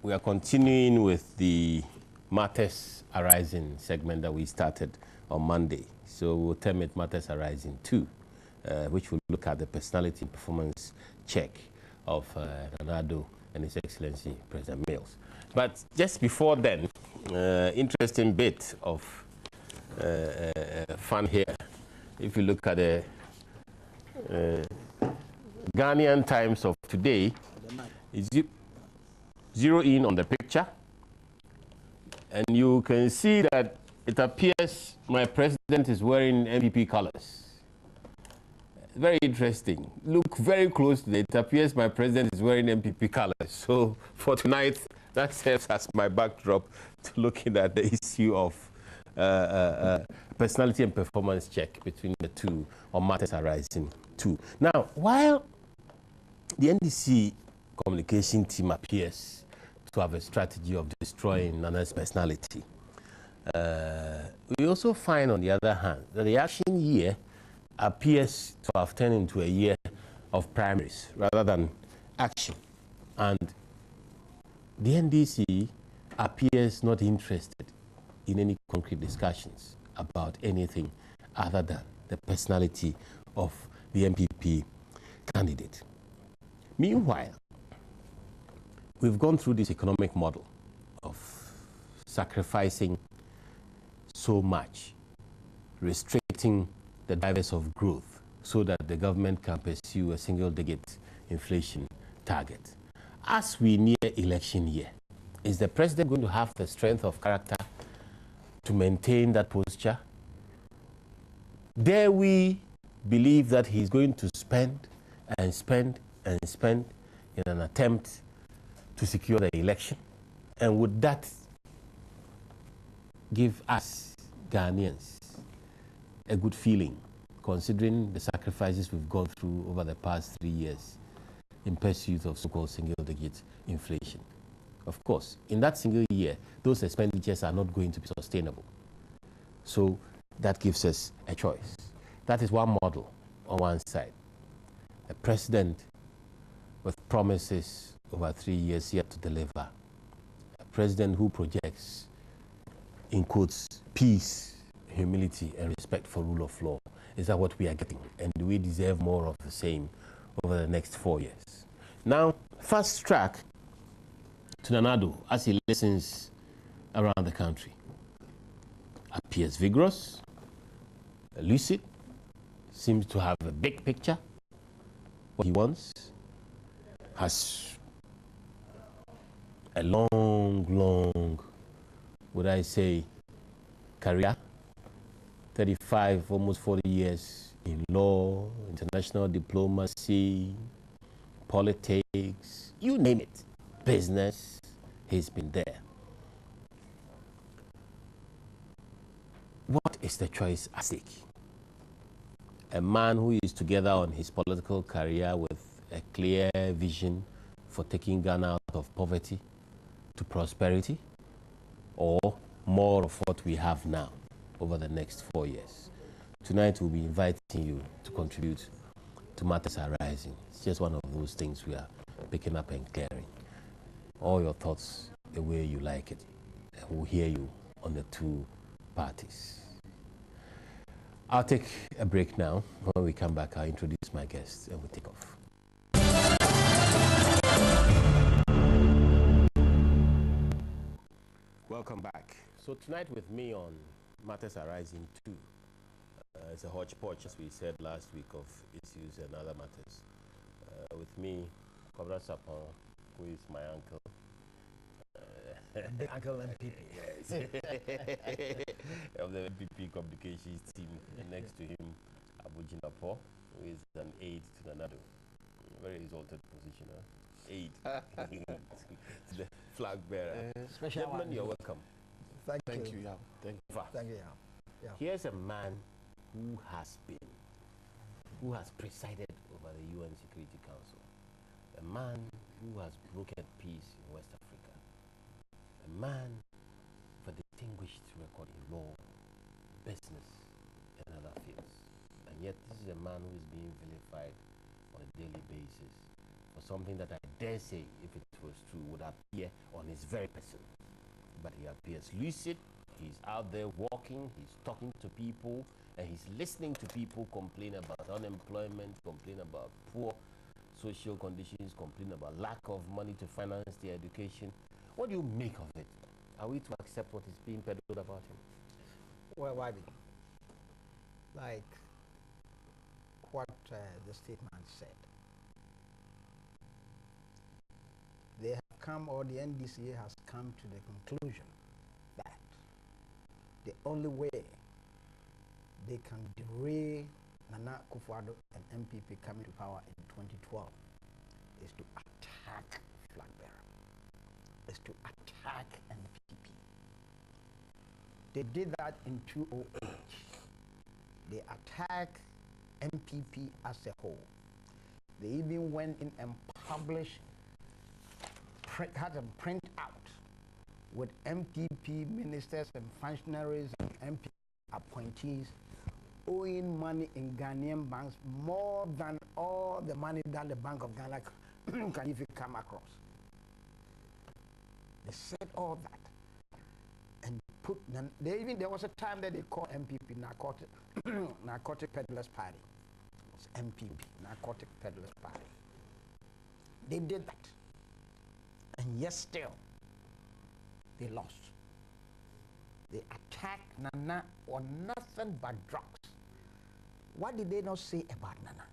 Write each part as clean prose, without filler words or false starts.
we are continuing with the Matters Arising segment that we started on Monday. So we'll term it Matters Arising 2, which will look at the personality and performance check of Atta-adoosi and His Excellency President Mills. But just before then, interesting bit of fun here. If you look at the Ghanaian Times of today, zero in on the picture, and you can see that it appears my president is wearing MPP colors. Very interesting. Look very closely. It appears my president is wearing MPP colors. So for tonight, that serves as my backdrop to looking at the issue of personality and performance check between the two on Matters Arising 2. Now, while the NDC communication team appears to have a strategy of destroying Nana's personality, we also find, on the other hand, that the action year appears to have turned into a year of primaries rather than action. And the NDC appears not interested in any concrete discussions about anything other than the personality of the MPP candidate. Meanwhile, we've gone through this economic model of sacrificing so much, restricting the drivers of growth so that the government can pursue a single-digit inflation target. As we near election year, is the president going to have the strength of character to maintain that posture? Dare we believe that he's going to spend and spend and spend in an attempt to secure the election? And would that give us Ghanaians a good feeling, considering the sacrifices we've gone through over the past 3 years in pursuit of so-called single-digit inflation? Of course, in that single year, those expenditures are not going to be sustainable. So that gives us a choice. That is one model on one side. A president with promises over 3 years yet to deliver. A president who projects, in quotes, peace, humility, and respect for rule of law. Is that what we are getting? And do we deserve more of the same over the next 4 years? Now, fast track to Atta-adoosi as he listens around the country. Appears vigorous, lucid, seems to have a big picture, what he wants, has a long, would I say, career, 35, almost 40 years in law, international diplomacy, politics, you name it, business, he's been there. What is the choice at stake? A man who is together on his political career with a clear vision for taking Ghana out of poverty to prosperity, or more of what we have now over the next 4 years? Tonight we'll be inviting you to contribute to Matters Arising. It's just one of those things we are picking up and clearing. All your thoughts the way you like it, and we'll hear you on the two parties. I'll take a break now. When we come back, I'll introduce my guests and we'll take off. Welcome back. So tonight with me on Matters Arising 2, it's a hodgepodge, as we said last week, of issues and other matters. With me, Kwabra Sapon, who is my uncle. The Uncle MPP. Yes. Of the MPP communications team. And next to him, Abu Jinapo, who is an aide to Atta-adoosi. Very exalted position, huh? Aide to the flag bearer. Special Gentlemen, you're welcome. Thank you. Yeah. Thank you. Thank you. Yeah. Here's a man who has presided over the UN Security Council. A man who has brokered peace in West Africa. A man with a distinguished record in law, business, and other fields. And yet this is a man who is being vilified on a daily basis for for something that I dare say, if it was true, would appear on his very person. But he appears lucid, he's out there walking, he's talking to people, and he's listening to people complain about unemployment, complain about poor social conditions, complain about lack of money to finance their education. What do you make of it? Are we to accept what is being peddled about him? Well, why? Like what the statement said. They have come, or the NDC has come to the conclusion that the only way they can derail Nana Akufo-Addo and MPP coming to power in 2012 is to attack flag bearer, is to attack MPP. They did that in 2008. They attacked MPP as a whole. They even went in and published, had them print out with MPP ministers and functionaries and MPP appointees owing money in Ghanaian banks more than all the money that the Bank of Ghana can even come across. They said all that. And put, there was a time that they called MPP Narcotic Peddlers Party. It was MPP, Narcotic Peddlers Party. They did that. And yet still, they lost. They attacked Nana on nothing but drugs. What did they not say about Nana?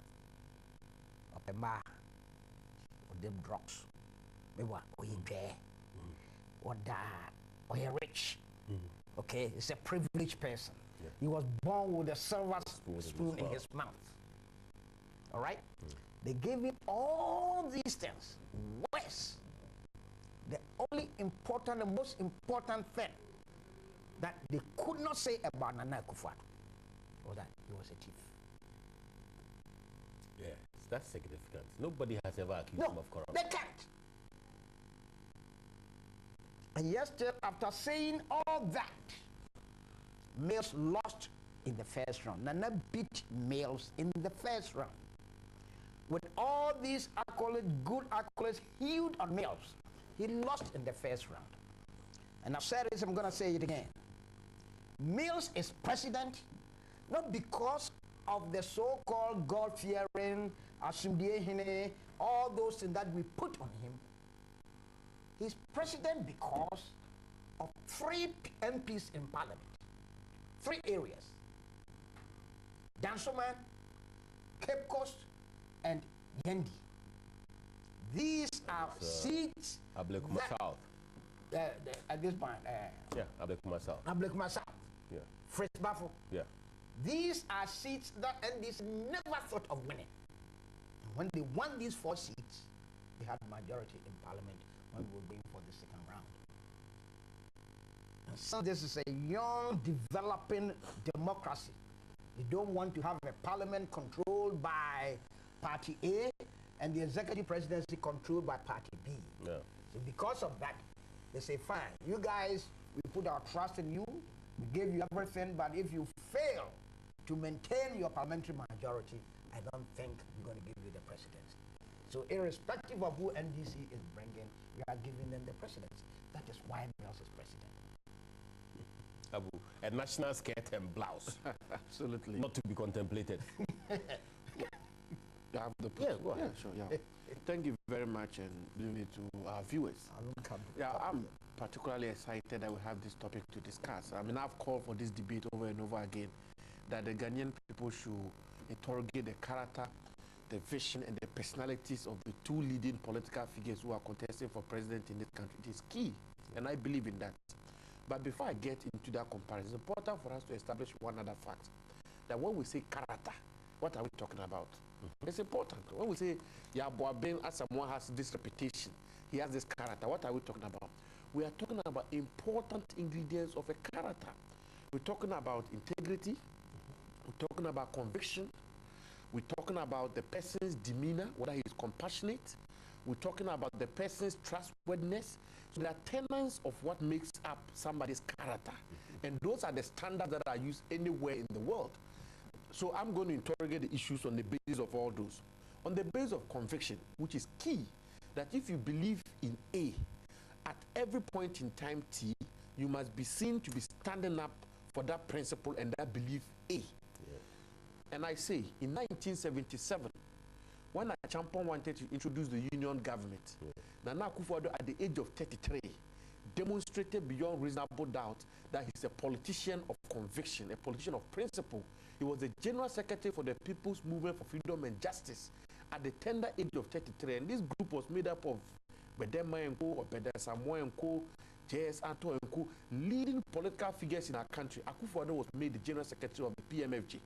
Opema, or them drugs. Maybe or you gay, or that, or you're rich. Okay, it's a privileged person. Yeah. He was born with a silver spoon in his mouth. All right? They gave him all these things. Worse, the only important, the most important thing that they could not say about Nana Akufo-Addo was that he was a thief. Yes, that's significant. Nobody has ever accused him of corruption. They can't. And yesterday, after saying all that, Mills lost in the first round. Nana beat Mills in the first round. With all these accolades, good accolades, huge on Mills, he lost in the first round. And I've said this, I'm going to say it again. Mills is president not because of the so-called God-fearing, Asumdie, all those things that we put on him. He's president because of 3 MPs in parliament. 3 areas. Dansoman, Cape Coast, and Yendi. These are seats. Ablekuma South. At this point. Yeah, Ablekuma South. Ablekuma South. Yeah. Fresh Bafo. Yeah. These are seats that NDC never thought of winning. And when they won these 4 seats, they had majority in parliament when we were going for the second round. And so this is a young, developing democracy. You don't want to have a parliament controlled by Party A and the executive presidency controlled by Party B. Yeah. So because of that, they say, fine, you guys, we put our trust in you, we gave you everything, but if you fail to maintain your parliamentary majority, I don't think we're going to give you the presidency. So irrespective of who NDC is bringing, we are giving them the presidency. That is why Mills is president. Abu, a national skirt and blouse. Absolutely. Not to be contemplated. Yeah, go ahead. Yeah, sure, yeah. Thank you very much, and leave it to our viewers. Yeah, I'm particularly excited that we have this topic to discuss. I mean, I've called for this debate over and over again, that the Ghanaian people should interrogate the character, the vision, and the personalities of the 2 leading political figures who are contesting for president in this country. It is key, and I believe in that. But before I get into that comparison, it's important for us to establish one other fact, that when we say character, what are we talking about? It's important. When we say Yaboabin, as someone has this reputation, he has this character, what are we talking about? We are talking about important ingredients of a character. We're talking about integrity, we're talking about conviction, we're talking about the person's demeanor, whether he's compassionate, we're talking about the person's trustworthiness. So there are tenets of what makes up somebody's character. And those are the standards that are used anywhere in the world. So I'm going to interrogate the issues on the basis of all those. on the basis of conviction, which is key, that if you believe in A, at every point in time T, you must be seen to be standing up for that principle and that belief A. Yeah. And I say, in 1977, when Achampon wanted to introduce the union government, Nana Akufo-Addo, at the age of 33, demonstrated beyond reasonable doubt that he's a politician of conviction, a politician of principle. He was the General Secretary for the People's Movement for Freedom and Justice at the tender age of 33. And this group was made up of Bedema and Co, Obeda Samoa and Co, J.S. Ato and Co, leading political figures in our country. Akufo-Addo was made the General Secretary of the PMFG.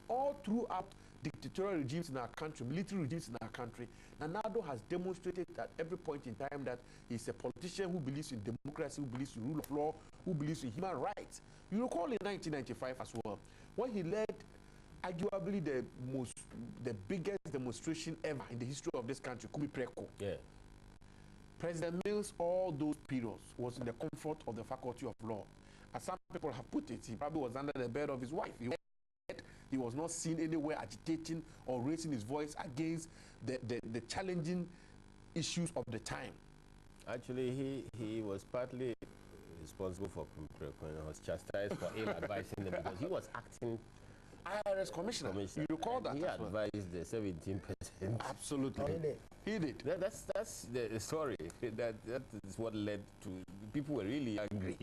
All throughout dictatorial regimes in our country, military regimes in our country, Nana Addo has demonstrated at every point in time that he's a politician who believes in democracy, who believes in rule of law, who believes in human rights. You recall in 1995 as well, when he led arguably the biggest demonstration ever in the history of this country, Kumi Preko. Yeah. President Mills, all those periods, was in the comfort of the Faculty of Law. As some people have put it, he probably was under the bed of his wife. He was not seen anywhere agitating or raising his voice against the challenging issues of the time. Actually, he was partly responsible for Kumpreko and was chastised for ill-advising them because he was acting IRS commissioner. You recall that? He advised the 17%. Absolutely. He did. That's the story. That is what led to people were really angry.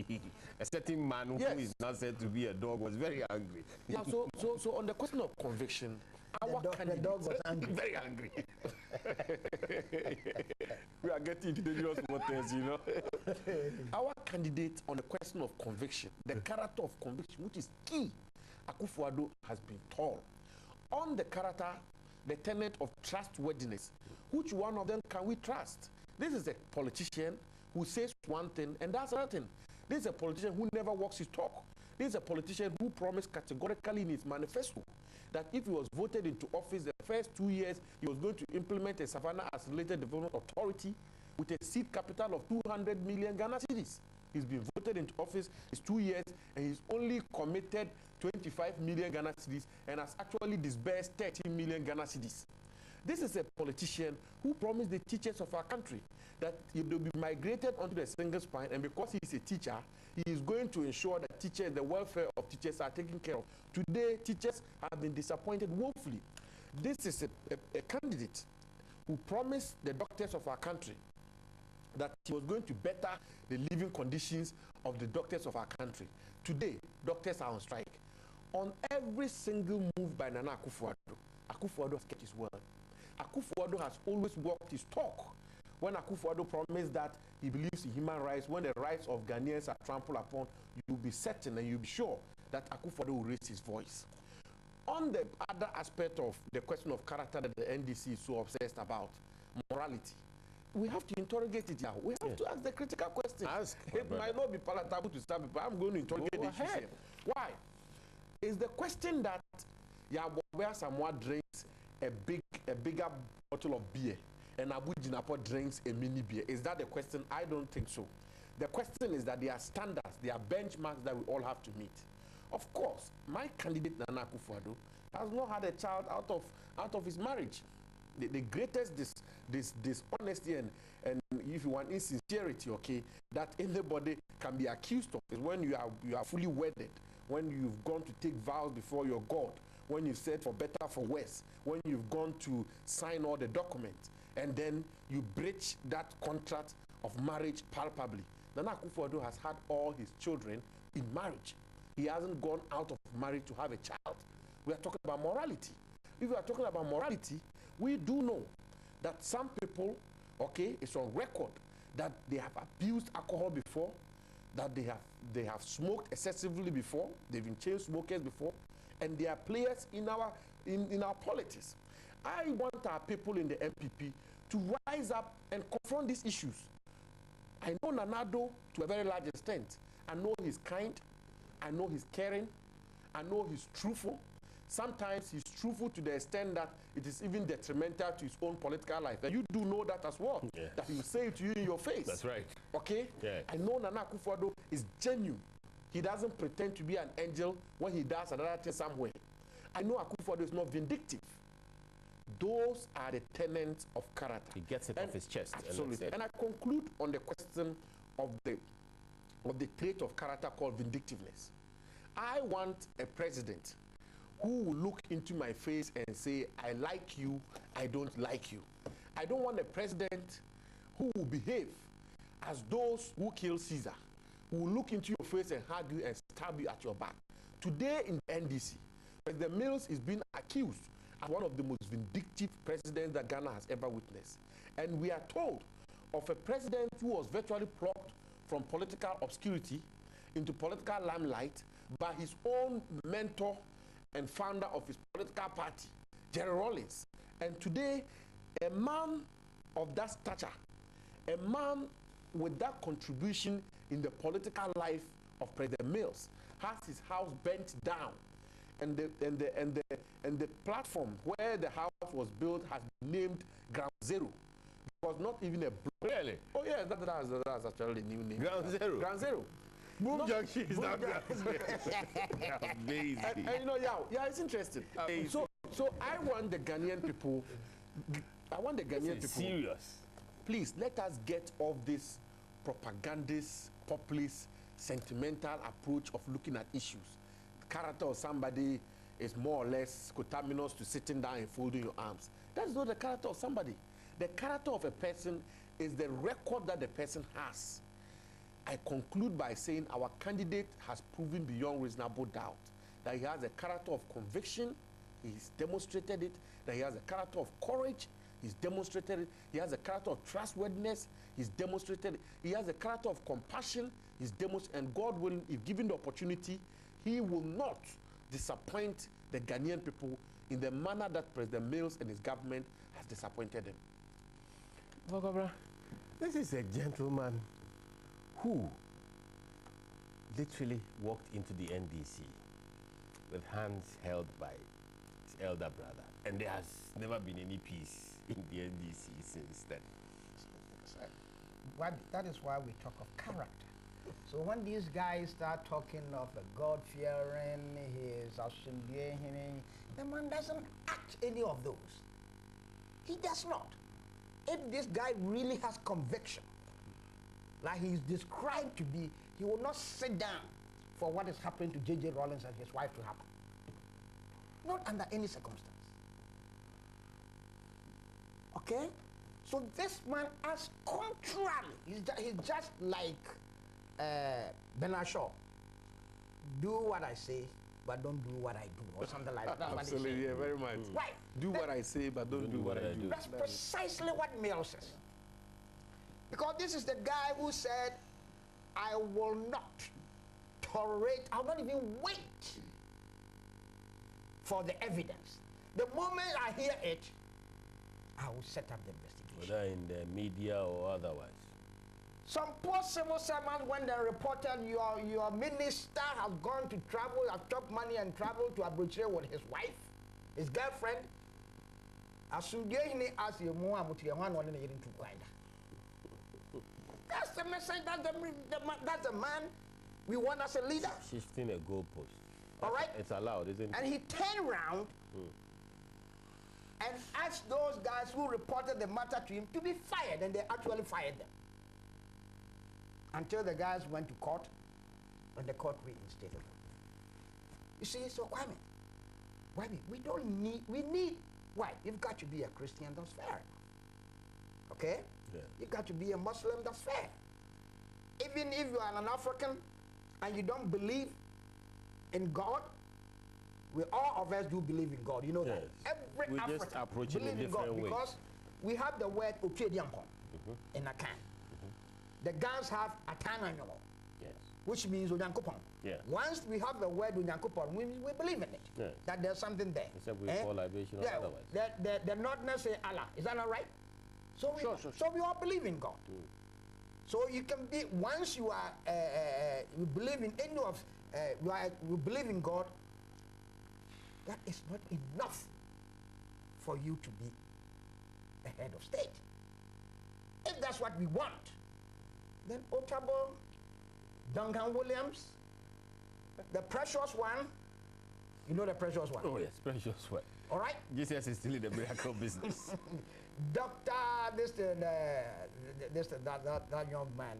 A certain man who is now said to be a dog was very angry. Yeah. So on the question of conviction, the dog was angry. Very angry. We are getting into dangerous waters, you know. Our candidate on the question of conviction, the character of conviction, which is key, Akufo-Addo has been tall. On the character, the tenet of trustworthiness, which one of them can we trust? This is a politician who says one thing and does another thing. This is a politician who never walks his talk. This is a politician who promised categorically in his manifesto that if he was voted into office the first 2 years, he was going to implement a Savannah Accelerated Development Authority with a seed capital of 200 million Ghana cedis. He's been voted into office, it's 2 years, and he's only committed 25 million Ghana cedis and has actually disbursed 13 million Ghana cedis. This is a politician who promised the teachers of our country that if they'll be migrated onto the single spine, and because he's a teacher, he is going to ensure that the welfare of teachers are taken care of. Today, teachers have been disappointed woefully. This is a candidate who promised the doctors of our country that he was going to better the living conditions of the doctors of our country. Today, doctors are on strike. On every single move by Nana Akufo-Addo, Akufo-Addo has kept his word. Akufo-Addo has always walked his talk. When Akufo-Addo promised that he believes in human rights, when the rights of Ghanaians are trampled upon, you'll be certain and you'll be sure that Akufo-Addo will raise his voice. On the other aspect of the question of character that the NDC is so obsessed about, morality, we have to interrogate it now. We have to ask the critical question. It might not be palatable to some people. I'm going to interrogate it. Why? Is the question that where someone drinks a bigger bottle of beer and Abu Jinapo drinks a mini beer? Is that the question? I don't think so. The question is that there are standards, there are benchmarks that we all have to meet. Of course, my candidate Nana Akufo-Addo has not had a child out of his marriage. The greatest dishonesty and if you want insincerity, okay, that anybody can be accused of is when you are fully wedded, when you've gone to take vows before your God, when you said for better for worse, when you've gone to sign all the documents, and then you breach that contract of marriage palpably. Nana Akufo-Addo has had all his children in marriage. He hasn't gone out of marriage to have a child. We are talking about morality. If we are talking about morality, we do know that some people, okay, it's on record that they have abused alcohol before, that they have smoked excessively before, they've been chain smokers before, and they are players in our politics. I want our people in the MPP to rise up and confront these issues. I know Nana Addo to a very large extent. I know he's kind, I know he's caring, I know he's truthful. Sometimes he's truthful to the extent that it is even detrimental to his own political life. And you do know that as well, that he will say it to you in your face. That's right. Okay? Yeah. I know Nana Akufo-Addo is genuine. He doesn't pretend to be an angel when he does another thing somewhere. I know Akufo-Addo is not vindictive. those are the tenets of character. He gets it off his chest. Absolutely. And I conclude on the question of the trait of character called vindictiveness. I want a president who will look into my face and say, I like you, I don't like you. I don't want a president who will behave as those who killed Caesar, who will look into your face and hug you and stab you at your back. Today in the NDC, President Mills is being accused as one of the most vindictive presidents that Ghana has ever witnessed. And we are told of a president who was virtually plucked from political obscurity into political limelight by his own mentor and founder of his political party, Jerry Rawlings. And today, a man of that stature, a man with that contribution in the political life of President Mills, has his house burnt down, and the platform where the house was built has been named Ground Zero. It was not even a really? Oh yeah, that's actually a new name. Ground Zero. Ground Zero. Boom Junction is not amazing. And you know, yeah, it's interesting. So I want the Ghanaian people. Serious. Please let us get off this propagandist, populist, sentimental approach of looking at issues. The character of somebody is more or less coterminous to sitting down and folding your arms. That's not the character of somebody. The character of a person is the record that the person has. I conclude by saying our candidate has proven beyond reasonable doubt that he has a character of conviction, he's demonstrated it, that he has a character of courage, he's demonstrated it, he has a character of trustworthiness, he's demonstrated it, he has a character of compassion, he's demonstrated, and God will, if given the opportunity, he will not disappoint the Ghanaian people in the manner that President Mills and his government has disappointed them. Bogobra, this is a gentleman who literally walked into the NDC with hands held by his elder brother, and there has never been any peace in the NDC since then. That is why we talk of character. So when these guys start talking of a God-fearing, his assembly, the man doesn't act any of those. He does not. If this guy really has conviction, like he's described to be, he will not sit down for what is happening to J.J. Rawlings and his wife to happen. Not under any circumstance. Okay? So this man acts contrary. He's just like Bernard Shaw. Do what I say, but don't do what I do, or something like that. Absolutely, yeah, very much. Right. Do what I say, but don't do what I do. That's precisely what Mills says. Because this is the guy who said, I will not tolerate, I'll not even wait for the evidence. The moment I hear it, I will set up the investigation. Whether in the media or otherwise. Some poor civil servant when they reported your minister has gone to travel, has chopped money and traveled to Abuja with his wife, his girlfriend. That's the message, that's the man we want as a leader. Shifting a goalpost. All right? It's allowed, isn't it? And he turned around and asked those guys who reported the matter to him to be fired, and they actually fired them. Until the guys went to court, and the court reinstated them. You see, so why me? We don't need, we need, why? You've got to be a Christian, that's fair. Okay? Yeah. You've got to be a Muslim, that's fair. Even if you are an African and you don't believe in God, we all of us do believe in God. You know that. Every we African just approach it in believes in God different ways. because we have the word Opiediankon in Akan. The Gans have Atta-adoosi, Yes. which means Onyankopon. Yeah. Once we have the word Onyankopon, we believe in it. Yes. That there's something there. Except we call libation or otherwise. The Northerners say Allah. Is that not right? So we, Sure. so we all believe in God. So you can be, once you are, you believe in any of, you believe in God, that is not enough for you to be the head of state. If that's what we want, then Otabil, Duncan Williams, the precious one, you know the precious one? Oh yes, precious one. All right? Jesus is still in the miracle business. Doctor, that young man,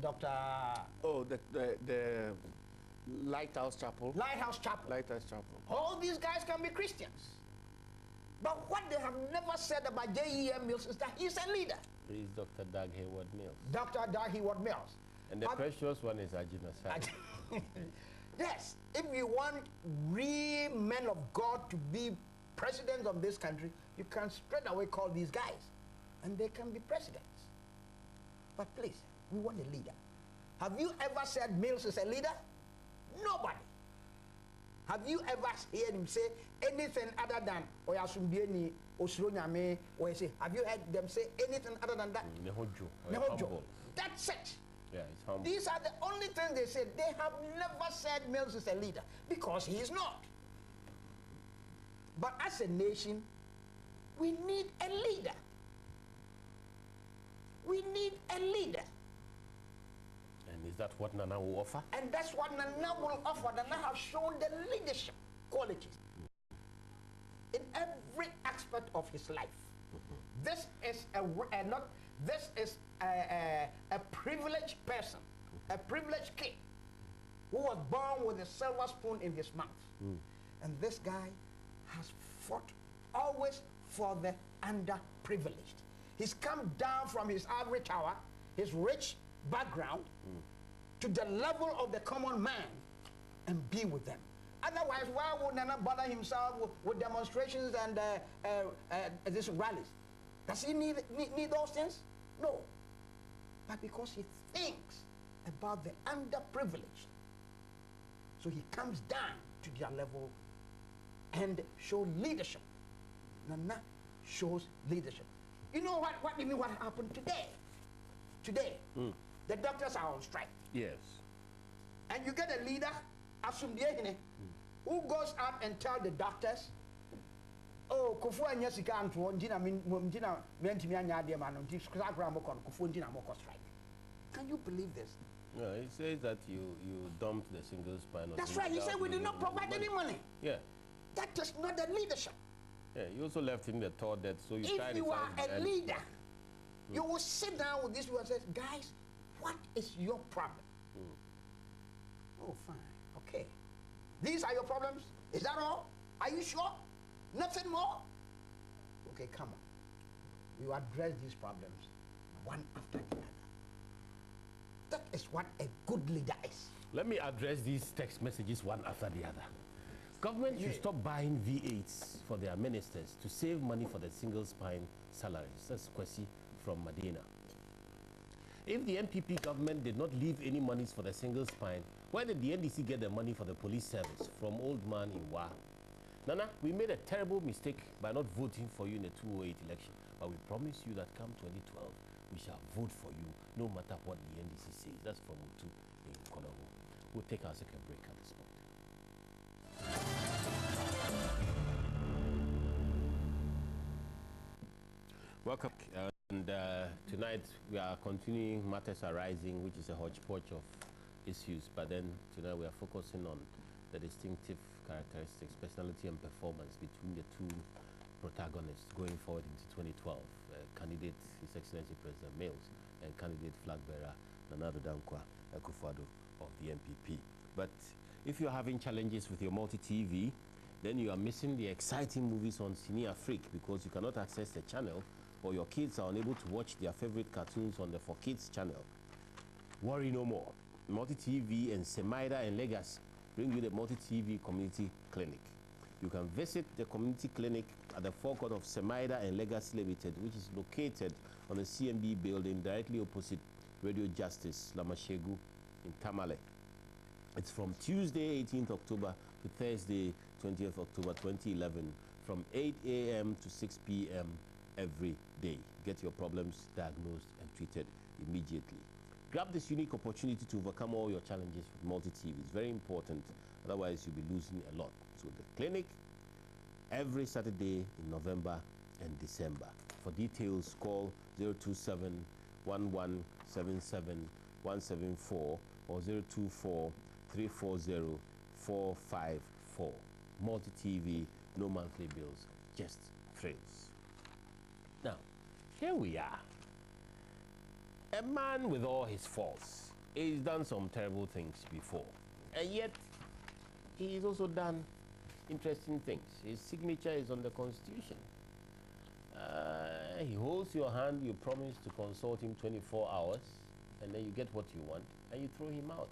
Doctor. Oh, the Lighthouse Chapel. Lighthouse Chapel. Lighthouse Chapel. All these guys can be Christians. But what they have never said about J.E.M. Mills is that he's a leader. He's Dr. Doug Hayward Mills. Dr. Doug Hayward Mills. And the precious one is Ajina Sari. Yes, if you want real men of God to be presidents of this country, you can straight away call these guys, and they can be presidents. But please, we want a leader. Have you ever said Mills is a leader? Nobody. Have you ever heard him say anything other than Oyasumbieni, Osronyame, or say, have you heard them say anything other than that? Nehojo. That's it. Yeah, it's humble. These are the only things they said. They have never said Mills is a leader, because he is not. But as a nation, we need a leader. We need a leader. And is that what Nana will offer? And that's what Nana will offer. Nana has shown the leadership qualities in every aspect of his life. This is a privileged person, a privileged kid who was born with a silver spoon in his mouth. And this guy has fought always for the underprivileged. He's come down from his average hour, his rich background, to the level of the common man and be with them. Otherwise, why would Nana bother himself with demonstrations and these rallies? Does he need those things? No. But because he thinks about the underprivileged. So he comes down to their level and shows leadership. Nana shows leadership. You know what happened today? Today, the doctors are on strike. Yes. And you get a leader, who goes out and tell the doctors, oh, Kufu and Jessica and Mundina Mentimiania Diamond, Kufu strike. Can you believe this? No, he says that you dumped the single spine. That's right. He said we did not provide any money. Yeah. That is not the leadership. Yeah, you also left him the thought that so you if you are a leader, you will sit down with these people and say, guys, what is your problem? Oh, fine. Okay. These are your problems? Is that all? Are you sure? Nothing more? Okay, come on. You address these problems one after the other. That is what a good leader is. Let me address these text messages one after the other. Government should stop buying V8s for their ministers to save money for the single spine salaries. That's Kwesi from Medina. If the NPP government did not leave any monies for the single spine, where did the NDC get the money for the police service? From Old Man in Wa. Nana, we made a terrible mistake by not voting for you in the 2008 election, but we promise you that come 2012, we shall vote for you no matter what the NDC says. That's from Utu in Konoho. We'll take our second break at this point. Welcome. And tonight we are continuing Matters Arising, which is a hodgepodge of issues. But then tonight we are focusing on the distinctive characteristics, personality and performance between the two protagonists going forward into 2012. Candidate His Excellency President Mills and candidate flag bearer Nana Dankwa Akufo-Addo of the NPP. But if you're having challenges with your multi-TV, then you are missing the exciting movies on Cine Afrique because you cannot access the channel, or your kids are unable to watch their favorite cartoons on the For Kids channel. Worry no more. Multi-TV and Semaida and Legacy bring you the Multi-TV Community Clinic. You can visit the community clinic at the forecourt of Semaida and Legacy Limited, which is located on the CMB building directly opposite Radio Justice, Lamashegu in Tamale. It's from Tuesday, 18th October to Thursday, 20th October 2011, from 8 a.m. to 6 p.m. every day. Get your problems diagnosed and treated immediately. Grab this unique opportunity to overcome all your challenges with multi-TV. It's very important, otherwise you'll be losing a lot. So the clinic, every Saturday in November and December. For details, call 027-1177-174 or 024-340-454. multi-TV, no monthly bills, just thrills. Now, here we are. A man with all his faults. He's done some terrible things before. And yet, he's also done interesting things. His signature is on the Constitution. He holds your hand, you promise to consult him 24 hours, and then you get what you want, and you throw him out.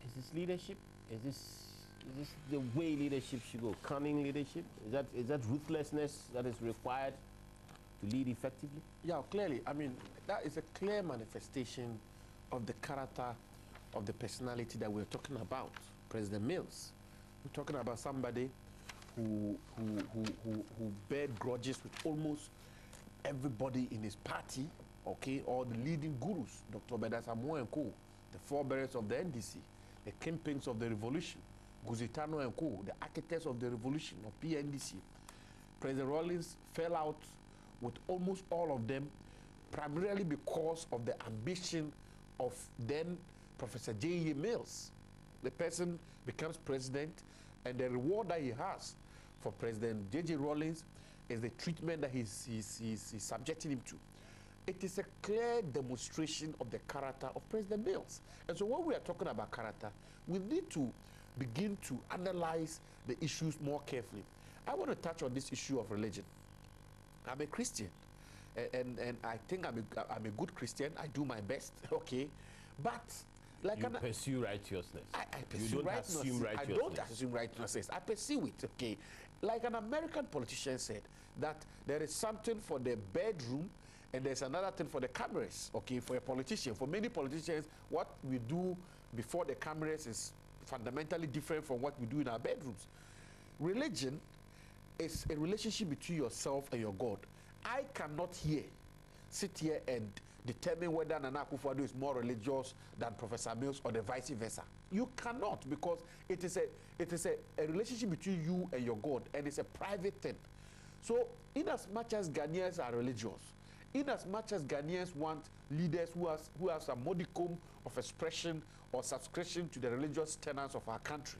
Is this leadership? Is this the way leadership should go? Cunning leadership? Is that ruthlessness that is required to lead effectively? Yeah, clearly. I mean, that is a clear manifestation of the character of the personality that we're talking about, President Mills. We're talking about somebody who bear grudges with almost everybody in his party, okay, or the leading gurus, Dr. Bedasamo and Co., the forebearers of the NDC, the kingpins of the revolution, Guzitano and Co., the architects of the revolution of PNDC. President Rawlings fell out with almost all of them, primarily because of the ambition of then Professor J.E. Mills. The person becomes president, and the reward that he has for President J.J. Rawlings is the treatment that he's subjecting him to. It is a clear demonstration of the character of President Mills. And so when we are talking about character, we need to begin to analyze the issues more carefully. I want to touch on this issue of religion. I'm a Christian, and I think I'm a good Christian. I do my best, okay? But like you pursue righteousness. I pursue righteousness. I don't assume righteousness. I pursue it, okay? Like an American politician said, that there is something for the bedroom and there's another thing for the cameras, okay, for a politician. For many politicians, what we do before the cameras is fundamentally different from what we do in our bedrooms. Religion is a relationship between yourself and your God. I cannot sit here and determine whether Nana Akufo-Addo is more religious than Professor Mills or the vice versa. You cannot, because it is a relationship between you and your God, and it's a private thing. So in as much as Ghanaians are religious, in as much as Ghanaians want leaders who have some modicum of expression or subscription to the religious tenets of our country,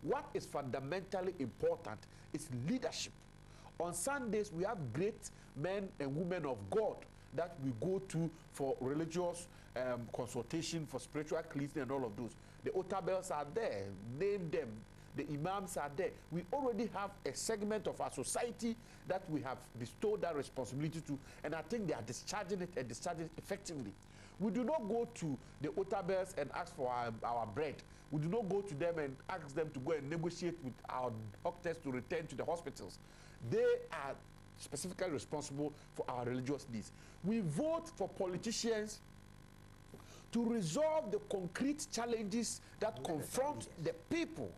what is fundamentally important is leadership. On Sundays, we have great men and women of God that we go to for religious consultation, for spiritual cleansing and all of those. The Otabels are there, name them. The imams are there. We already have a segment of our society that we have bestowed that responsibility to, and I think they are discharging it and discharging it effectively. We do not go to the Otabels and ask for our bread. We do not go to them and ask them to go and negotiate with our doctors to return to the hospitals. They are specifically responsible for our religious needs. We vote for politicians to resolve the concrete challenges that confront the people.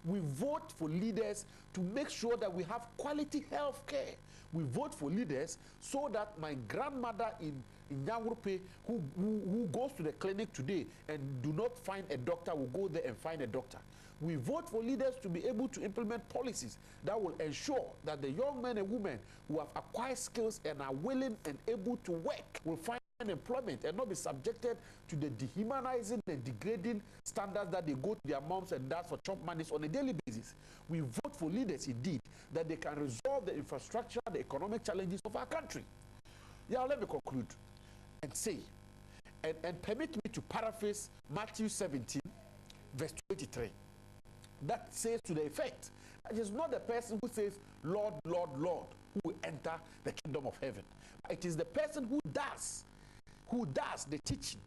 We vote for leaders to make sure that we have quality health care. We vote for leaders so that my grandmother in Nyawurupe who goes to the clinic today and do not find a doctor will go there and find a doctor. We vote for leaders to be able to implement policies that will ensure that the young men and women who have acquired skills and are willing and able to work will find employment and not be subjected to the dehumanizing and degrading standards that they go to their moms and dads for chop monies on a daily basis. We vote for leaders indeed that they can resolve the infrastructure, the economic challenges of our country. Yeah, let me conclude and say, and permit me to paraphrase Matthew 17, verse 23. That says to the effect, it is not the person who says, Lord, Lord, Lord, who will enter the kingdom of heaven. It is the person who does the teaching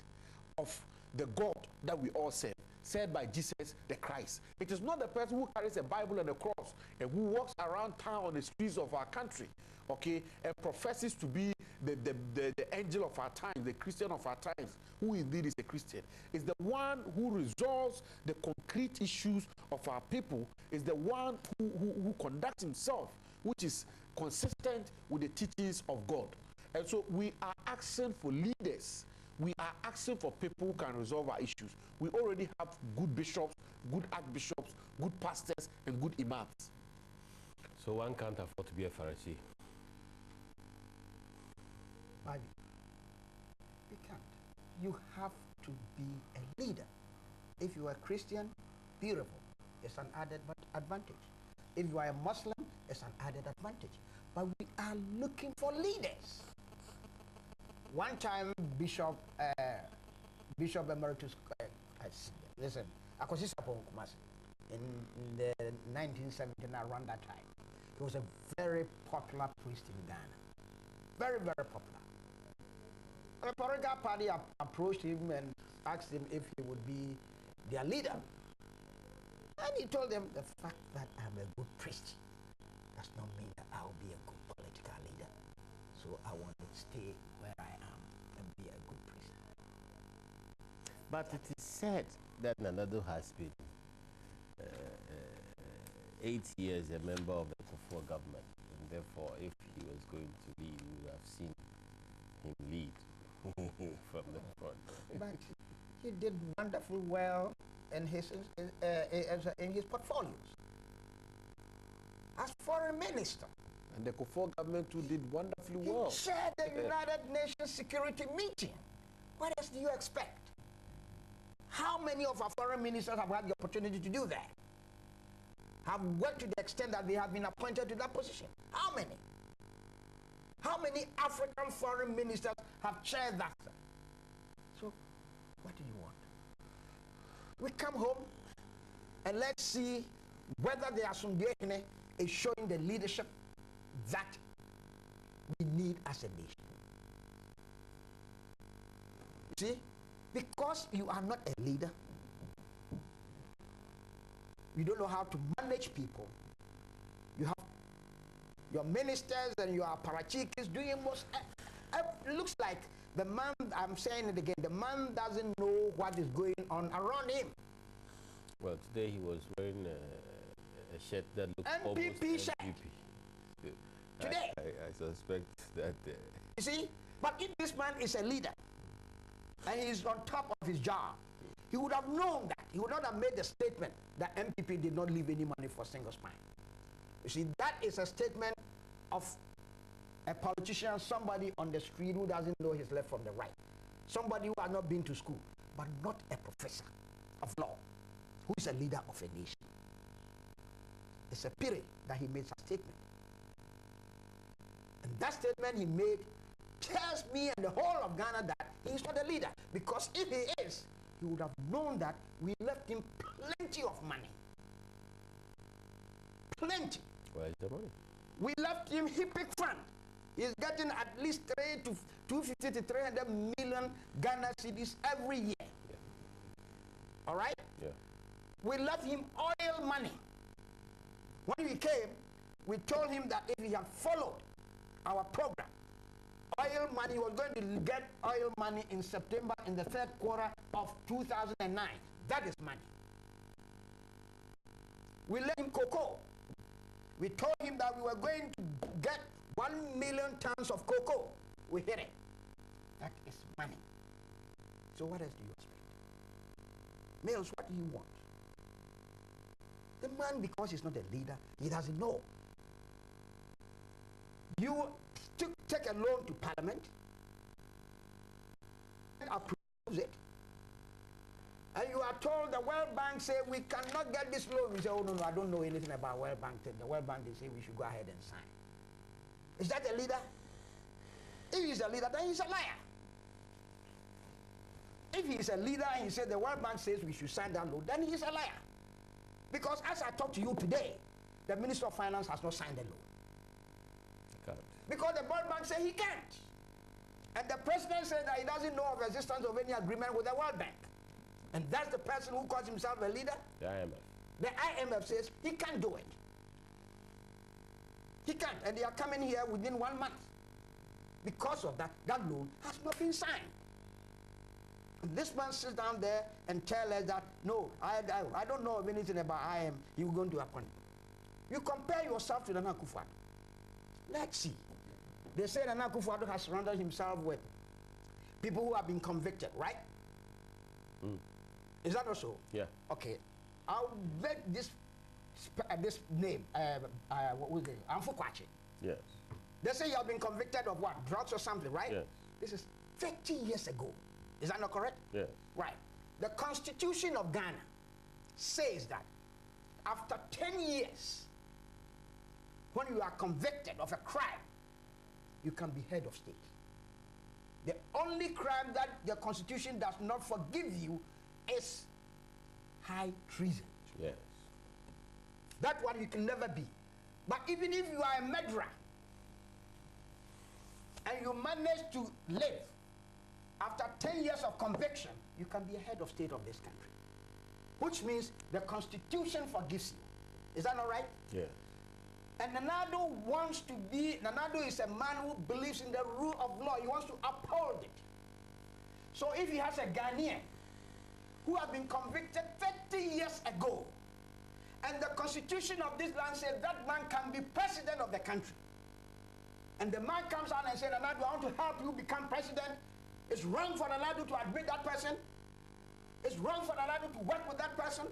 of the God that we all serve, said by Jesus the Christ. It is not the person who carries a Bible and a cross and who walks around town on the streets of our country, okay, and professes to be the angel of our time, the Christian of our times, who indeed is a Christian. Is the one who resolves the concrete issues of our people, is the one who conducts himself, which is consistent with the teachings of God. And so we are asking for leaders. We are asking for people who can resolve our issues. We already have good bishops, good archbishops, good pastors, and good imams. So one can't afford to be a Pharisee. You can't. You have to be a leader. If you are Christian, beautiful. It's an added advantage. If you are a Muslim, it's an added advantage. But we are looking for leaders. One time, Bishop Emeritus, listen, in the 1979, around that time, he was a very popular priest in Ghana. Very, very popular. The Political Party approached him and asked him if he would be their leader. And he told them, the fact that I'm a good priest does not mean that I'll be a good political leader. So I want to stay where I am and be a good priest. But it is said that Nana-Addo has been 8 years a member of the Kufuor government, and therefore, if he was going to lead, we would have seen him lead from the front. But he did wonderfully well in his portfolios as foreign minister. And the Kufuor government too did wonderfully well. He chaired the United Nations Security Meeting. What else do you expect? How many of our foreign ministers have had the opportunity to do that? Have worked to the extent that they have been appointed to that position? How many? How many African foreign ministers have chaired that? So, what do you want? We come home and let's see whether the Asundekene is showing the leadership that we need as a nation. See, because you are not a leader, you don't know how to manage people. You have your ministers and your parachikis doing most. It looks like the man, I'm saying it again, the man doesn't know what is going on around him. Well, today he was wearing a shirt that looked MPP almost shirt. MPP. Today. I suspect that... You see? But if this man is a leader and he is on top of his job, he would have known that. He would not have made the statement that MPP did not leave any money for single spine. You see, that is a statement of a politician, somebody on the street who doesn't know his left from the right. Somebody who has not been to school, but not a professor of law, who is a leader of a nation. It's a pity that he made such a statement. And that statement he made tells me and the whole of Ghana that he is not a leader. Because if he is, he would have known that we left him plenty of money. Plenty. Where is the money? We left him HIPIC fund. He's getting at least 250 to 300 million Ghana cedis every year. Yeah. All right? Yeah. We left him oil money. When we came, we told him that if he had followed our program, oil money, he was going to get oil money in September in the third quarter of 2009. That is money. We let him cocoa. We told him that we were going to get 1 million tons of cocoa. We hit it. That is money. So what else do you expect? Mills, what do you want? The man, because he's not a leader, he doesn't know. You take a loan to Parliament and approves it. And you are told the World Bank say we cannot get this loan. We say, oh no, I don't know anything about World Bank. The World Bank, they say we should go ahead and sign. Is that a leader? If he's a leader, then he's a liar. If he's a leader and he says the World Bank says we should sign that loan, then he's a liar. Because as I talk to you today, the Minister of Finance has not signed the loan. Because the World Bank says he can't. And the President said that he doesn't know of the existence of any agreement with the World Bank. And that's the person who calls himself a leader? The IMF. The IMF says he can't do it. He can't. And they are coming here within 1 month. Because of that, that loan has not been signed. And this man sits down there and tells us that, no, I don't know anything about IMF. You're going to appoint. You compare yourself to Nana Akufo-Addo. Let's see. They say Nana Akufo-Addo has surrounded himself with people who have been convicted, right? Mm. Is that also? Yeah. Okay. I'll bet this name, what was it? Amfukwachi. Yes. They say you have been convicted of what? Drugs or something, right? Yes. This is 30 years ago. Is that not correct? Yes. Right. The Constitution of Ghana says that after 10 years when you are convicted of a crime, you can be head of state. The only crime that the Constitution does not forgive you is high treason. Yes. That one you can never be. But even if you are a murderer and you manage to live after 10 years of conviction, you can be a head of state of this country. Which means the Constitution forgives you. Is that not right? Yes. And Nanado wants to be, Nanado is a man who believes in the rule of law. He wants to uphold it. So if he has a Ghanaian who has been convicted 30 years ago, and the constitution of this land says that man can be president of the country, and the man comes out and says, Nanado, I want to help you become president, it's wrong for Nanado to admit that person. It's wrong for Nanado to work with that person.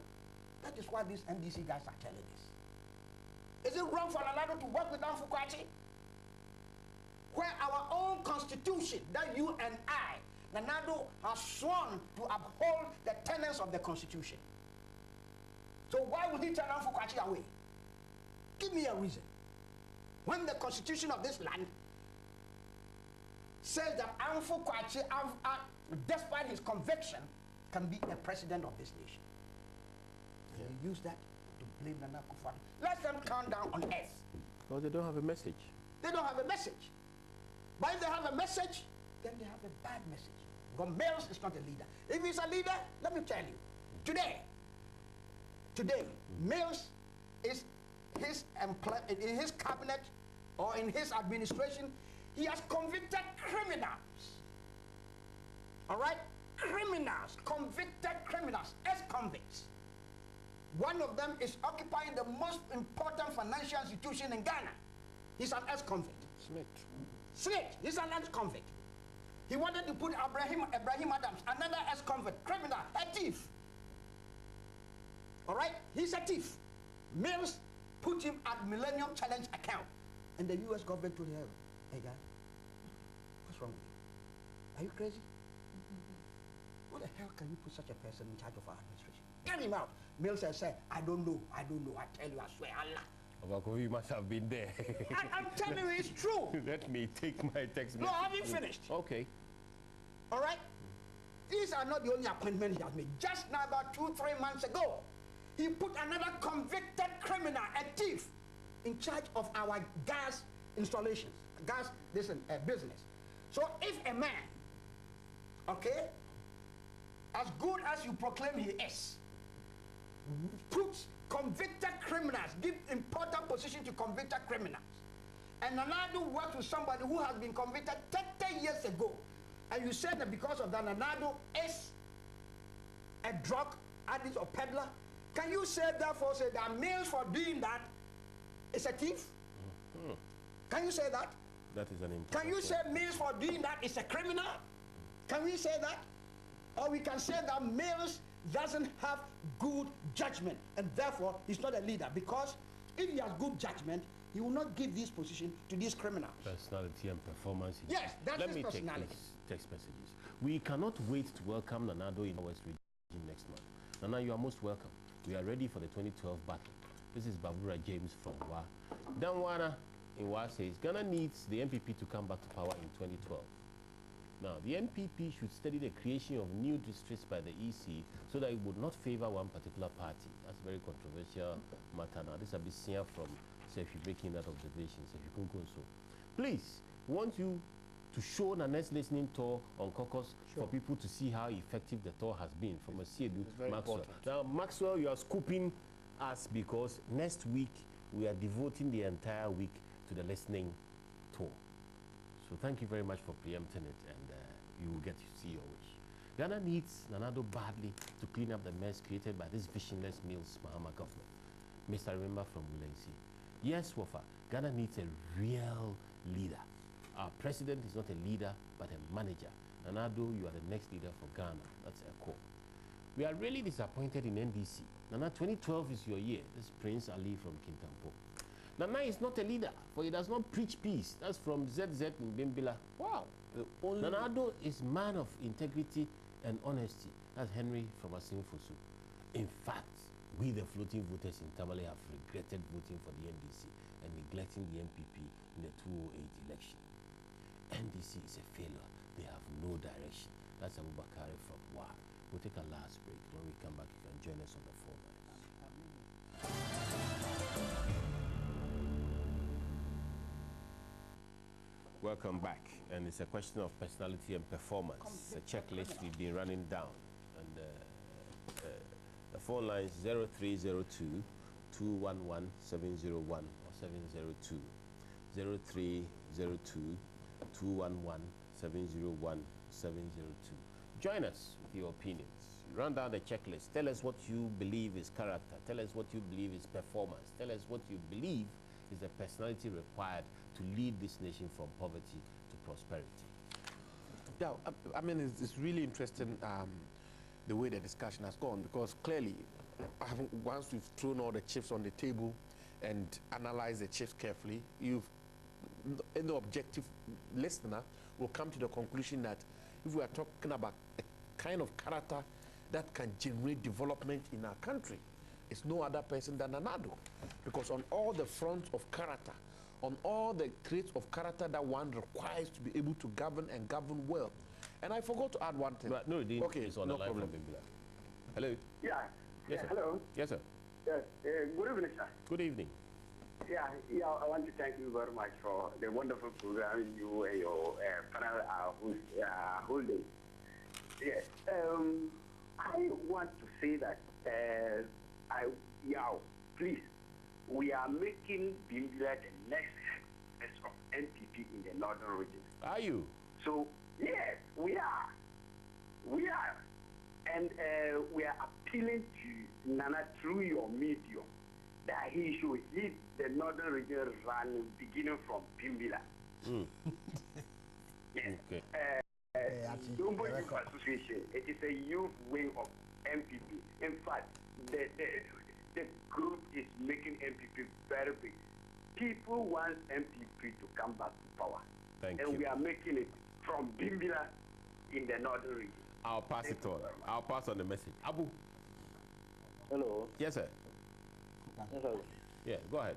That is why these NDC guys are telling us. Is it wrong for Nanado to work with Amfukwachi? Where our own constitution, that you and I, Nanado, has sworn to uphold the tenets of the constitution. So why would he turn Amfukwachi away? Give me a reason. When the constitution of this land says that Amfukwachi, despite his conviction, can be the president of this nation. Yeah. You use that to blame Nana Akufo-Addo. Let them count down on earth. Well, they don't have a message. They don't have a message. But if they have a message, then they have a bad message. Because Mills is not a leader. If he's a leader, let me tell you, today, Mills is in his cabinet or in his administration, he has convicted criminals. All right? Criminals, convicted criminals, ex-convicts. One of them is occupying the most important financial institution in Ghana. He's an ex-convict. Smith, he's an ex-convict. He wanted to put Ibrahim Adams, another ex-convict, criminal, a thief. All right? He's a thief. Mills put him at Millennium Challenge account. And the U.S. government told him, hey guys, what's wrong with you? Are you crazy? What the hell can you put such a person in charge of our administration? Get him out. Mills said, I don't know. I tell you, I swear, Allah. You must have been there. I'm telling you, it's true. Let me take my text message. No, I haven't finished. Okay. All right? These are not the only appointments he has made. Just now, about 2-3 months ago, he put another convicted criminal, a thief, in charge of our gas installations, business. So if a man, okay, as good as you proclaim he is, puts convicted criminals, give important position to convicted criminals, and Nanado works with somebody who has been convicted 30 years ago, and you said that because of that Nanado is a drug addict or peddler, can you say therefore say that Mills for doing that is a thief? Can you say that? That is an important. Can you say Mills for doing that is a criminal? Can we say that? Or we can say that Mills doesn't have good judgment and therefore he's not a leader, because if he has good judgment, he will not give this position to these criminals. Personality and performance. Yes, that's Let his me personality. take text messages. We cannot wait to welcome Nanado in our West region next month. Nana, you are most welcome. We are ready for the 2012 battle. This is Babura James from Wa. Danwana in Wa says, Ghana needs the NPP to come back to power in 2012. Now, the NPP should study the creation of new districts by the EC so that it would not favor one particular party. That's a very controversial matter now. This is a bit seen from Sefi breaking that observation. Please, want you to show Nane's listening tour on Caucus for people to see how effective the tour has been from a CEDU Maxwell. Important. Now, Maxwell, you are scooping us because next week we are devoting the entire week to the listening tour. So thank you very much for preempting it, and you will get to see your wish. Ghana needs Nanado badly to clean up the mess created by this visionless Mills Mahama government. Mr. Remember from Wulensi. Yes, Wafa, Ghana needs a real leader. Our president is not a leader, but a manager. Nanado, you are the next leader for Ghana. That's a call. We are really disappointed in NDC. Nana, 2012 is your year. This is Prince Ali from Kintampo. Nana is not a leader, for he does not preach peace. That's from ZZ in Bimbila. Wow. Nanado is man of integrity and honesty. That's Henry from Asimfosu. In fact, We, the floating voters in Tamale, have regretted voting for the NDC and neglecting the MPP in the 2008 election. NDC is a failure. They have no direction. That's Abu Bakari from WA. We'll take a last break. When we come back, you can join us on the phone lines. Welcome back. And it's a question of personality and performance. It's a checklist we've been running down. And the phone line is 0302 211 701 or 702. 0302 211 701 702. Join us with your opinions. Run down the checklist. Tell us what you believe is character. Tell us what you believe is performance. Tell us what you believe is the personality required to lead this nation from poverty to prosperity. Yeah, I mean, it's really interesting the way the discussion has gone, because clearly, once we've thrown all the chips on the table and analyzed the chips carefully, any objective listener will come to the conclusion that if we are talking about a kind of character that can generate development in our country, it's no other person than Atta-adoosi. Because on all the fronts of character, on all the traits of character that one requires to be able to govern and govern well. And I forgot to add one thing. But no, okay, it's on no the line problem. from Bimbila. Hello? Yeah. Yes, sir. Hello. Yes, sir. Yes. Good evening, sir. Good evening. Yeah. I want to thank you very much for the wonderful program you and your panel are holding. Yes. I want to say that please, we are making Bimbila the next head of NPP in the northern region. Are you? So yes, we are. We are. And we are appealing to Nana through your medium that he should hit the northern region run beginning from Bimbila. Yes. Okay. Dumbo Youth Association, it is a youth wing of MPP. In fact, the group is making MPP very big. People want MPP to come back to power. Thank you. And we are making it from Bimbila in the northern region. I'll pass it on. I'll pass on the message. Abu. Hello. Yes, sir. Yes, sir. Yeah, go ahead.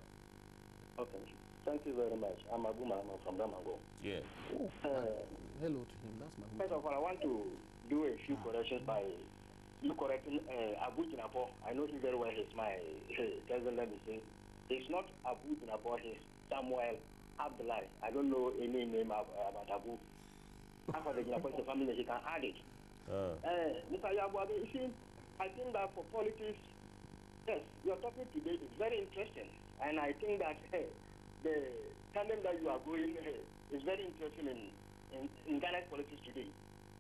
Okay. Thank you very much. I'm Abu Mahama from Damango. Yeah. Hello to him. That's my First of all, I want to do a few corrections by you correcting Abu Jinapo. I know him very well. He's my cousin. Let me say, it's not Abu Jinapo. He's Samuel Abdullah. I don't know any name about Abu. After the Jinapo is a family, he can add it. Mr. Yabu, I think that for politics, yes, your topic today is very interesting, and I think that the tandem that you are going is very interesting in Ghana's politics today.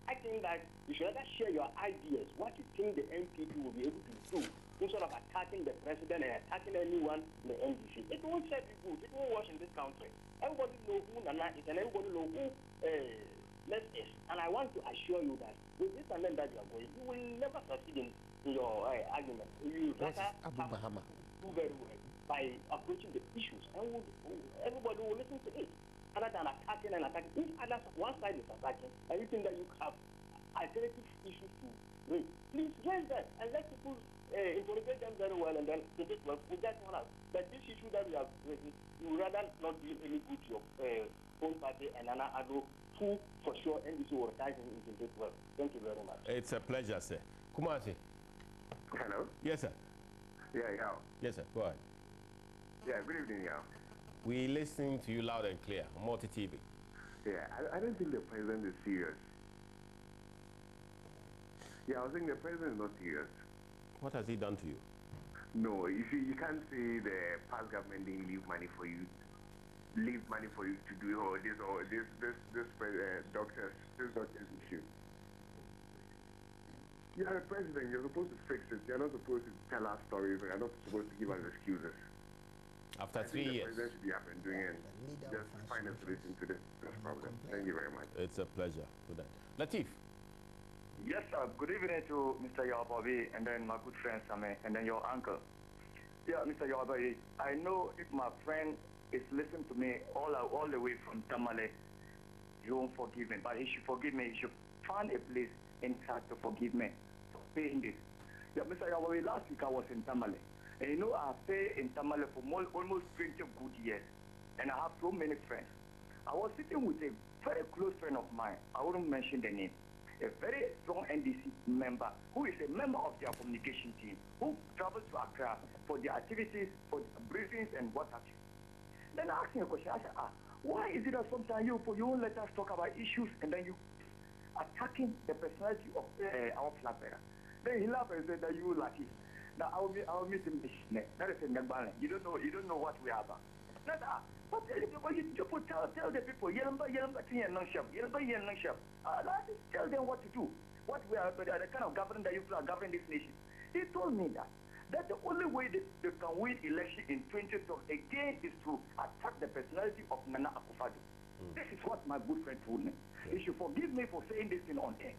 I think that you should rather share your ideas, what you think the NPP will be able to do, instead of attacking the president and attacking anyone in the NDC. It won't serve you good. It won't work in this country. Everybody knows who Nana is, and everybody knows who Les is. And I want to assure you that with this tandem that you are going, you will never succeed in your argument. You will rather do very well by approaching the issues, and everybody will listen to it, other than attacking and attacking. If one side is attacking, and you think that you have alternative issues to raise, please raise them and let people interrogate them very well, and then debate well. We get one out. But this issue that we have raised, you would rather not do any good to your own party and Atta-adoosi, who for sure NDC will retire him into debate well. Thank you very much. It's a pleasure, sir. Kumasi. Hello? Yes, sir. Yeah. Yes, sir. Go ahead. Yeah, good evening, We're listening to you loud and clear. Multi TV. Yeah, I don't think the president is serious. Yeah, I was saying the president is not serious. What has he done to you? No, you see, you can't say the past government didn't leave money for you to do this doctor's issue. You are a president, you're supposed to fix it. You're not supposed to tell us stories, and you're not supposed to give us excuses. After 3 years. The president should be up and doing it. Just find a solution to this problem. Thank you very much. It's a pleasure. Good night. Latif. Yes, sir. Good evening to Mr. Yababi and then my good friend Same and then your uncle. Yeah, Mr. Yababi, I know if my friend is listening to me all the way from Tamale, he won't forgive me. But he should forgive me. He should find a place inside to forgive me for saying this. Yeah, Mr. Yahweh, last week I was in Tamale. And you know, I've stayed in Tamale for almost 20 good years. And I have so many friends. I was sitting with a very close friend of mine. I wouldn't mention the name. A very strong NDC member who is a member of their communication team, who travels to Accra for their activities, for briefings and what have you. Then I asked him a question. I said, why is it that sometimes you won't let us talk about issues and then you attacking the personality of our flag bearer? Then he laughed and said that you like it. Now I will meet him. That is a Nagbalan. You don't know what we are about. But tell the people, tell the people, tell them what to do. What we are, the kind of government that you are governing this nation. He told me that the only way they can win election in 2012 again is to attack the personality of Nana Akufo-Addo. This is what my good friend told me. He should forgive me for saying this thing on air.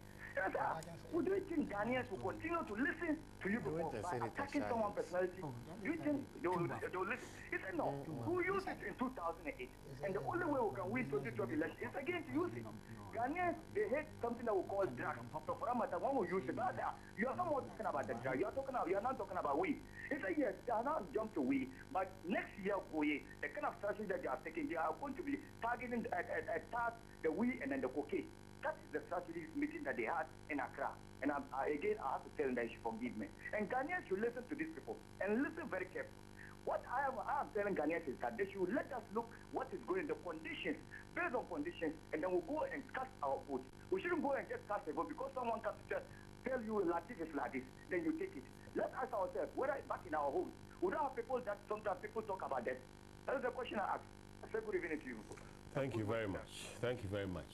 Would you think Ghanaians will continue to listen to you before by attacking someone's personality? Do you think they will listen? He said no. Who used it in 2008? And the only way we can win 2012 election is again to use it. Ghanaians, they hate something that we call drug. So for that, one will use it. But you are not more talking about the drug. You are not talking about weed. He said yes, they are not jump to weed. But next year, the kind of strategy that they are taking, they are going to be targeting the weed and then the cocaine. That is the strategy meeting that they had in Accra. And again, I have to tell them that they should forgive me. And Ghanaians should listen to these people and listen very carefully. What I am telling Ghanaians is that they should let us look what is going, the conditions, based on conditions, and then we'll go and cast our vote. We shouldn't go and just cast a vote because someone comes to just tell you Latif is like this, then you take it. Let's ask ourselves, whether back in our homes, we don't have people that sometimes people talk about that. That is the question I ask. I say good evening to you. Thank you very much. Thank you very much.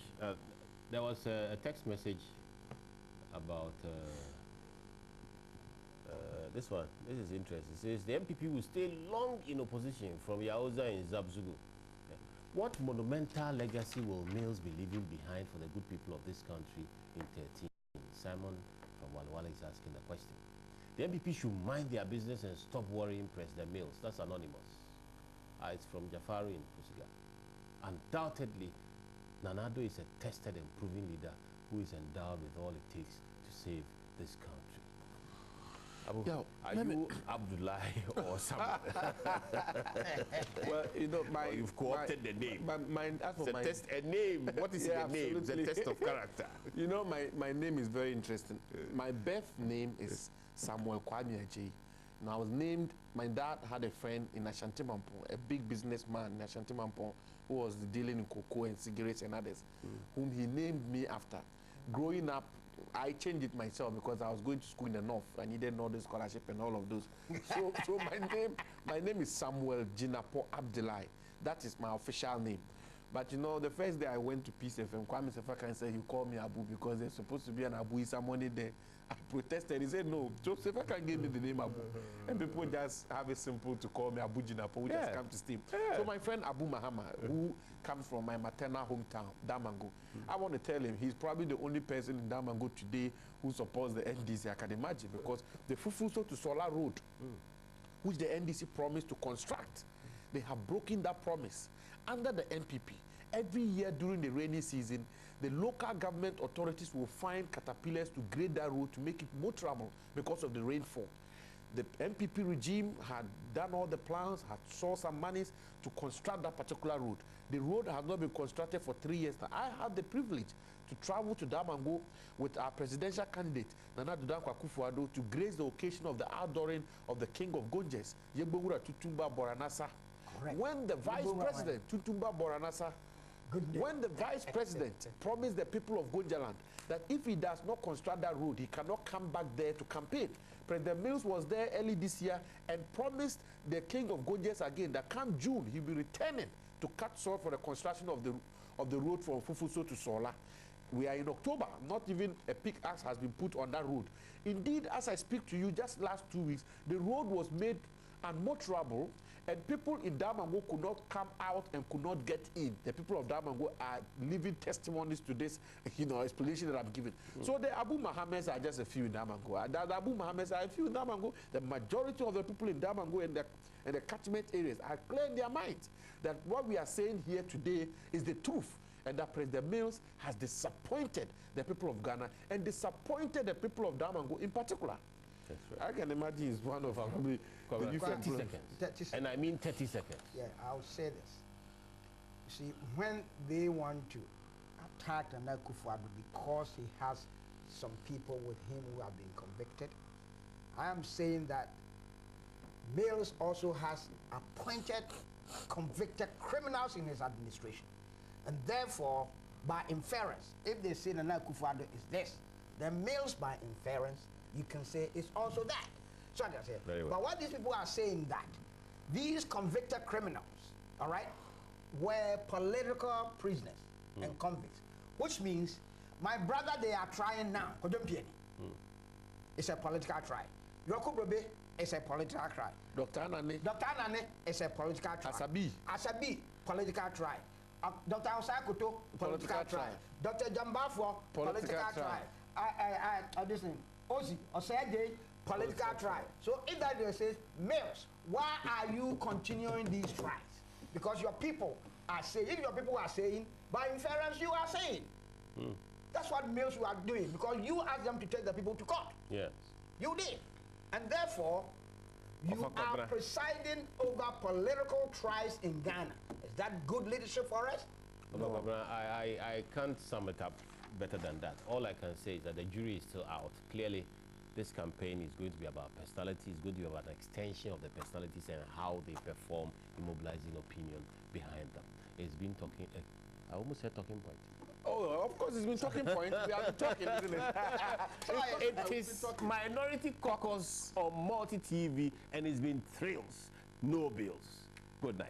There was a text message about this one. This is interesting. It says the MPP will stay long in opposition from Yaoza in Zabzugu. What monumental legacy will Mills be leaving behind for the good people of this country in 13? Simon from Walwala is asking the question. The MPP should mind their business and stop worrying President Mills. That's anonymous. It's from Jafari in Pusiga. Undoubtedly, Nana-Addo is a tested and proven leader who is endowed with all it takes to save this country. Are you Abdullahi or someone? Well, you know, you've co-opted the name. A name. What is the name? It's a test of character. You know, my name is very interesting. My birth name is Samuel Kwame Ajayi. Now, I was named, my dad had a friend in Ashanti Mampong, a big businessman in Ashanti Mampong, who was dealing in cocoa and cigarettes and others, whom he named me after. Growing up, I changed it myself because I was going to school in the north. I needed all the scholarship and all of those. So my name is Samuel Jinapo Abdullahi. That is my official name. But you know, the first day I went to Peace FM, Kwame Sefakan said he called me Abu because there's supposed to be an Abu Isa money there. I protested. He said no. Joseph can give me the name Abu, and people just have it simple to call me Abu Jinapo. We just come to steam. So my friend Abu Mahama, who comes from my maternal hometown, Damango, I want to tell him he's probably the only person in Damango today who supports the NDC. I can imagine because the Fufuso to Solar Road, which the NDC promised to construct, they have broken that promise. Under the NPP, every year during the rainy season, the local government authorities will find caterpillars to grade that road to make it more trouble because of the rainfall. The NPP regime had done all the plans, had saw some monies to construct that particular road. The road has not been constructed for 3 years now. I had the privilege to travel to Damango with our presidential candidate, Nana-Addo Akufo-Addo, to grace the occasion of the outdooring of the King of Gonjes, Yegbowura Tutumba Boranasa. When the vice president, Tutumba Boranasa, when the vice president promised the people of Gonjaland that if he does not construct that road, he cannot come back there to campaign. President Mills was there early this year and promised the King of Gonjes again that come June, he'll be returning to cut soil for the construction of the road from Fufuso to Sola. We are in October, not even a pickaxe has been put on that road. Indeed, as I speak to you, just last 2 weeks, the road was made unmotorable, and people in Damango could not come out and could not get in. The people of Damango are living testimonies to this, explanation that I'm giving. So the Abu Mohammeds are just a few in Damango. The Abu Mohammeds are a few in Damango. The majority of the people in Damango and the catchment areas are clear in their minds that what we are saying here today is the truth, and that President Mills has disappointed the people of Ghana and disappointed the people of Damango in particular. That's right. I can imagine it's one of probably the youth 30 employees. seconds. 30 seconds. And I mean 30 seconds. Yeah, I'll say this. You see, when they want to attack Nana Akufo-Addo because he has some people with him who have been convicted, I am saying that Mills also has appointed convicted criminals in his administration. And therefore, by inference, if they say Nana Akufo-Addo is this, then Mills, by inference, you can say it's also that. So I say, Very well. but what these people are saying that these convicted criminals, all right, were political prisoners and convicts, which means my brother they are trying now, it's a political trial. Yoko Brobe is a political trial. Dr. Anane. Dr. Anane is a political trial. Asabi, political trial. Dr. Osakuto, political trial. Dr. Jambafo, political trial. This thing, Ozi, Osage, political trial. So if that says, Mills, why are you continuing these trials? Because your people are saying, if your people are saying, by inference you are saying. That's what Mills you are doing, because you asked them to take the people to court. Yes. You did. And therefore, you are presiding over political trials in Ghana. Is that good leadership for us? No. I can't sum it up better than that. All I can say is that the jury is still out. Clearly, this campaign is going to be about personality. It's going to be about an extension of the personalities and how they perform in mobilizing opinion behind them. It's been talking, I almost said talking point. Oh, of course, it's been talking point. We have been talking, isn't it? It is Minority Caucus on Multi TV, and it's been thrills, no bills. Good night.